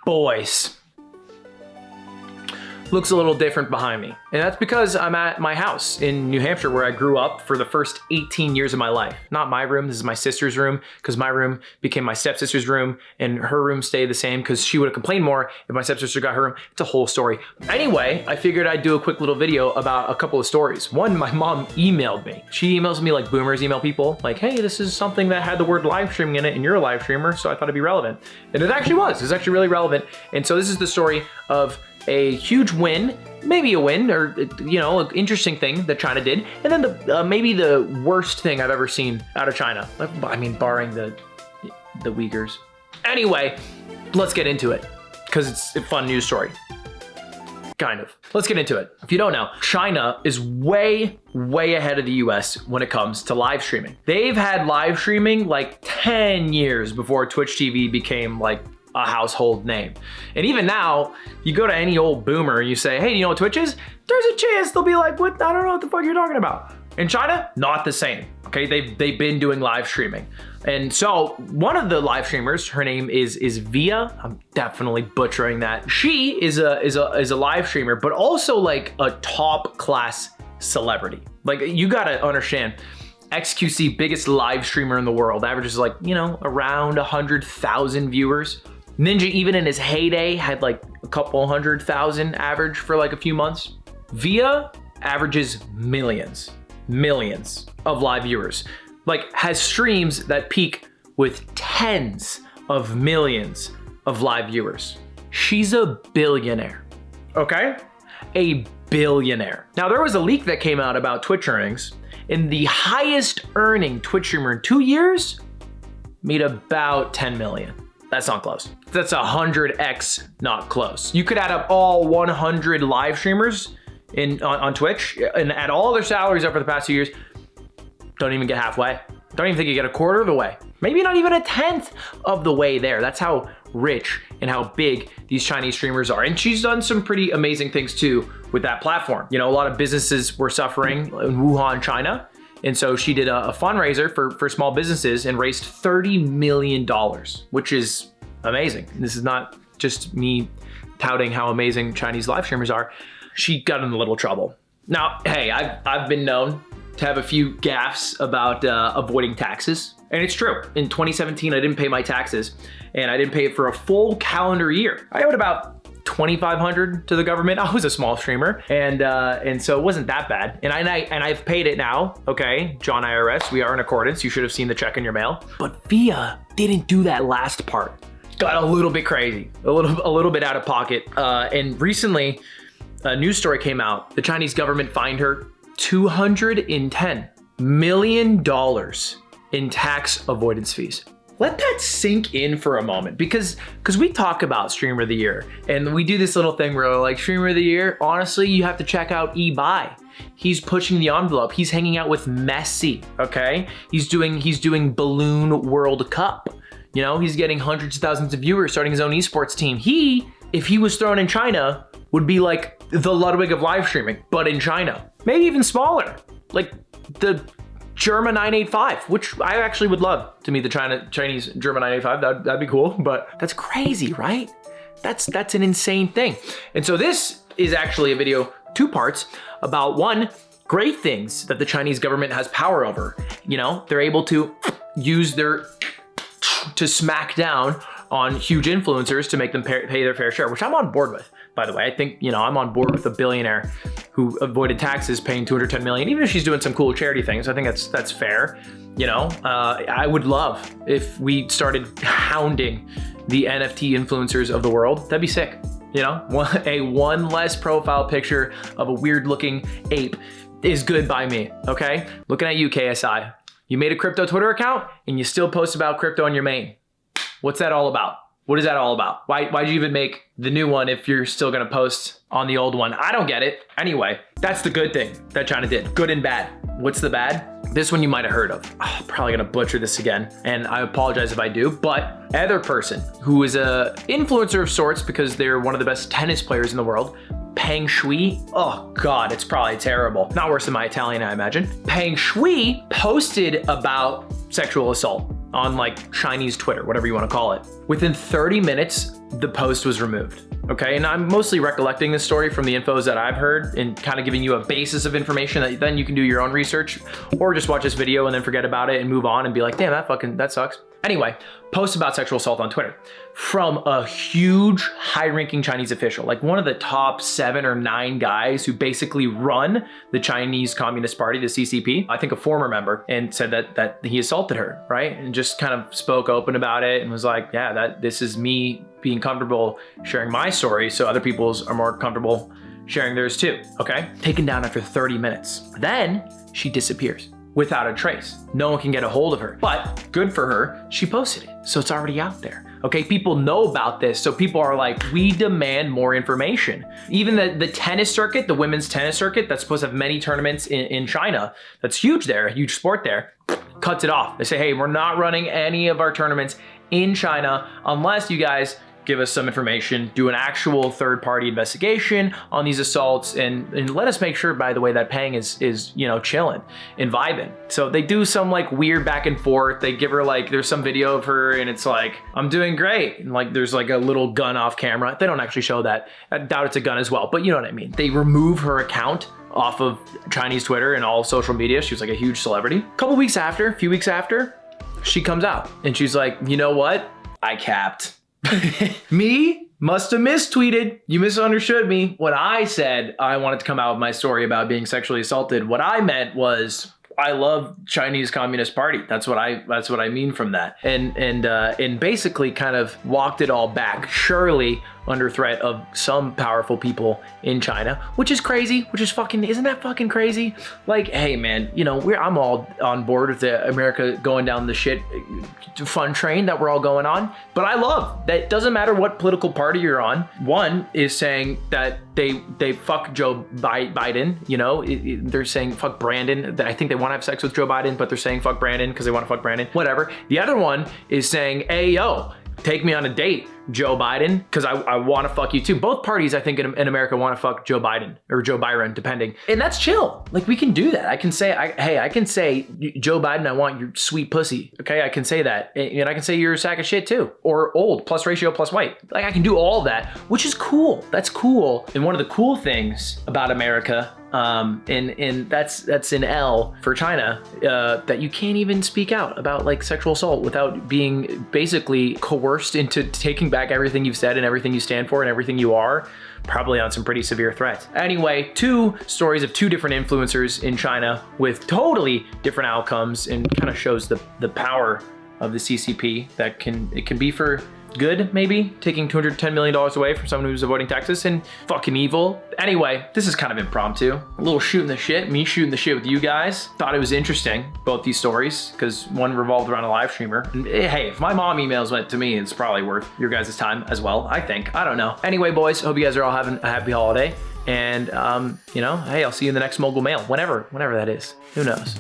boys. Looks a little different behind me. And that's because I'm at my house in New Hampshire where I grew up for the first 18 years of my life. Not my room, this is my sister's room, because my room became my stepsister's room and her room stayed the same because she would have complained more if my stepsister got her room. It's a whole story. Anyway, I figured I'd do a quick little video about a couple of stories. One, my mom emailed me. She emails me like boomers email people, like, hey, this is something that had the word live streaming in it and you're a live streamer, so I thought it'd be relevant. And it actually was, it's actually really relevant. And so this is the story of a huge win, maybe a win, or an interesting thing that China did, and then maybe the worst thing I've ever seen out of China. I mean, barring the Uyghurs. Anyway, let's get into it because it's a fun news story. Kind of. Let's get into it. If you don't know, China is way ahead of the US when it comes to live streaming. They've had live streaming like 10 years before Twitch TV became like a household name. And even now, you go to any old boomer and you say, hey, do you know what Twitch is? There's a chance they'll be like, what? I don't know what the fuck you're talking about. In China, not the same. Okay, they've been doing live streaming. And so one of the live streamers, her name is Viya. I'm definitely butchering that. She is a live streamer, but also like a top class celebrity. Like, you gotta understand, XQC, biggest live streamer in the world, averages like, around 100,000 viewers. Ninja, even in his heyday, had like a couple 100,000 average for like a few months. Viya averages millions of live viewers. Like, has streams that peak with tens of millions of live viewers. She's a billionaire, okay? A billionaire. Now, there was a leak that came out about Twitch earnings, and the highest earning Twitch streamer in 2 years made about 10 million. That's not close. That's 100x not close. You could add up all 100 live streamers on Twitch and add all their salaries up for the past 2 years. Don't even get halfway. Don't even think you get a quarter of the way. Maybe not even a 10th of the way there. That's how rich and how big these Chinese streamers are. And she's done some pretty amazing things too with that platform. A lot of businesses were suffering in Wuhan, China. And so she did a fundraiser for small businesses and raised $30 million, which is amazing. This is not just me touting how amazing Chinese live streamers are. She got in a little trouble. Now, hey, I've been known to have a few gaffes about avoiding taxes. And it's true. In 2017, I didn't pay my taxes and I didn't pay it for a full calendar year. I owed about $2,500 to the government. I was a small streamer, and so it wasn't that bad. And I've paid it now. Okay, John IRS, we are in accordance. You should have seen the check in your mail. But Viya didn't do that last part. Got a little bit crazy, a little bit out of pocket. And recently, a news story came out. The Chinese government fined her $210 million in tax avoidance fees. Let that sink in for a moment, because we talk about Streamer of the Year and we do this little thing where we're like, Streamer of the Year, honestly, you have to check out Ebai. He's pushing the envelope. He's hanging out with Messi, okay? He's doing Balloon World Cup. He's getting hundreds of thousands of viewers, starting his own esports team. If he was thrown in China, would be like the Ludwig of live streaming, but in China. Maybe even smaller, like the German 985, which I actually would love to meet the Chinese German 985. That'd be cool, but that's crazy, right? That's an insane thing. And so this is actually a video, 2 parts, about one, great things that the Chinese government has power over. They're able to use to smack down on huge influencers to make them pay their fair share, which I'm on board with, by the way. I think, I'm on board with a billionaire who avoided taxes paying $210 million, even if she's doing some cool charity things. I think that's fair. I would love if we started hounding the NFT influencers of the world. That'd be sick. One less profile picture of a weird looking ape is good by me, okay? Looking at you, KSI. You made a crypto Twitter account and you still post about crypto on your main. What's that all about? What is that all about? Why'd you even make the new one if you're still gonna post on the old one? I don't get it. Anyway, that's the good thing that China did. Good and bad. What's the bad? This one you might have heard of. Oh, probably gonna butcher this again, and I apologize if I do, but other person who is a influencer of sorts because they're one of the best tennis players in the world, Peng Shuai. Oh God, it's probably terrible. Not worse than my Italian, I imagine. Peng Shuai posted about sexual assault on like Chinese Twitter, whatever you want to call it. Within 30 minutes, the post was removed. Okay, and I'm mostly recollecting this story from the infos that I've heard and kind of giving you a basis of information that then you can do your own research, or just watch this video and then forget about it and move on and be like, damn, that sucks. Anyway, post about sexual assault on Twitter from a huge high-ranking Chinese official, like one of the top 7 or 9 guys who basically run the Chinese Communist Party, the CCP, I think a former member, and said that he assaulted her, right? And just kind of spoke open about it and was like, yeah, this is me being comfortable sharing my story so other people's are more comfortable sharing theirs too, okay? Taken down after 30 minutes. Then she disappears without a trace. No one can get a hold of her, but good for her, she posted it. So it's already out there. Okay, people know about this. So people are like, we demand more information. Even the tennis circuit, the women's tennis circuit, that's supposed to have many tournaments in China. That's huge there, a huge sport there, cuts it off. They say, hey, we're not running any of our tournaments in China unless you guys give us some information, do an actual third-party investigation on these assaults, and let us make sure, by the way, that Peng is you know, chilling and vibing. So they do some like weird back and forth. They give her like, there's some video of her and it's like, I'm doing great. And like, there's like a little gun off camera. They don't actually show that. I doubt it's a gun as well, but you know what I mean. They remove her account off of Chinese Twitter and all social media. She was like a huge celebrity. A few weeks after, she comes out and she's like, you know what? I capped. Me must have mistweeted. You misunderstood me. When I said I wanted to come out with my story about being sexually assaulted, what I meant was I love Chinese Communist Party. That's what I mean from that. And basically kind of walked it all back, surely under threat of some powerful people in China, which is crazy, isn't that fucking crazy? Like, hey man, you know, I'm all on board with the America going down the shit fun train that we're all going on. But I love that it doesn't matter what political party you're on. One is saying that they fuck Joe Biden, you know, they're saying fuck Brandon. I think they want to have sex with Joe Biden, but they're saying fuck Brandon because they want to fuck Brandon, whatever. The other one is saying, hey, yo, take me on a date, Joe Biden, because I want to fuck you too. Both parties, I think, in America want to fuck Joe Biden or Joe Byron, depending. And that's chill. Like, we can do that. I can say, I can say, Joe Biden, I want your sweet pussy. Okay, I can say that. And I can say you're a sack of shit too. Or old, plus ratio, plus white. Like, I can do all that, which is cool. That's cool. And one of the cool things about America, and that's an L for China, that you can't even speak out about like sexual assault without being basically coerced into taking back everything you've said and everything you stand for and everything you are, probably on some pretty severe threats. Anyway, 2 stories of 2 different influencers in China with totally different outcomes, and kind of shows the power of the CCP that it can be for good, maybe, taking $210 million away from someone who's avoiding taxes, and fucking evil. Anyway, this is kind of impromptu. A little shooting the shit, me shooting the shit with you guys. Thought it was interesting, both these stories, because one revolved around a live streamer. And hey, if my mom emails went to me, it's probably worth your guys' time as well, I think. I don't know. Anyway, boys, hope you guys are all having a happy holiday. And, you know, hey, I'll see you in the next Mogul Mail, whenever that is. Who knows?